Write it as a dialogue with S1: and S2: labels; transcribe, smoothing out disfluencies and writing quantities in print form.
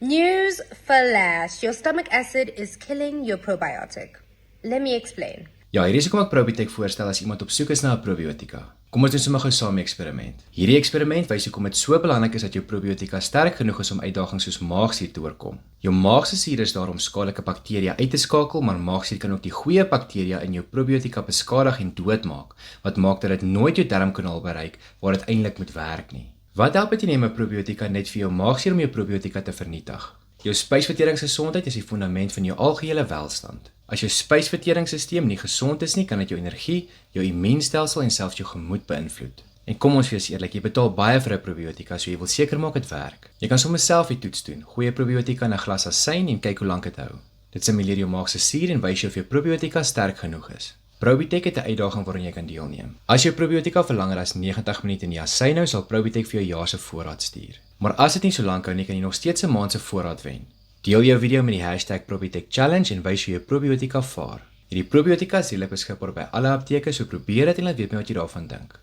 S1: News flash. Your stomach acid is killing your probiotic. Let me explain.
S2: Ja, hier is hoekom ek Probiotic voorstel as iemand op soek is na 'n probiotika. Kom ons doen sommer gou saam 'n eksperiment. Hierdie eksperiment wys hoekom dit so belangrik is dat jou probiotika sterk genoeg is om uitdagings soos maagsuur te oorkom. Jou maagse suur is daar om skadelike bakterieë uit te skakel, maar maagsuur kan ook die goeie bakterieë in jou probiotika beskadig en doodmaak, wat maak dat dit nooit jou darmkanaal bereik waar dit eintlik moet werk nie. Wat help dit jy neem 'n probiotika net vir jou maagsuur om jou probiotika te vernietig? Jou spysverteringsgesondheid is die fundament van jou algehele welstand. As jou spysverteringsstelsel nie gesond is nie, kan dit jou energie, jou immuunstelsel en selfs jou gemoed beïnvloed. En kom ons wees eerlik, jy betaal baie vir 'n probiotika, so jy wil seker maak dit werk. Jy kan sommer self die toets doen. Gooi 'n probiotika in 'n glas asyn en kyk hoe lank dit hou. Dit simuleer jou maag se suur en wys jou of jou probiotika sterk genoeg is. Probitech het 'n uitdaging waaraan jy kan deelneem. As jou probiotika vir langer as 90 minute in die asyn hou, sal Probitech vir jou jaar se voorraad stuur. Maar as dit nie so lank hou nie, kan jy nog steeds 'n maand se voorraad wen. Deel jou video met die hashtag Probitech Challenge en wys hoe jou probiotika vaar. Hierdie probiotika is redelik beskikbaar by alle apteke, so probeer dit en laat weet my wat jy daarvan dink.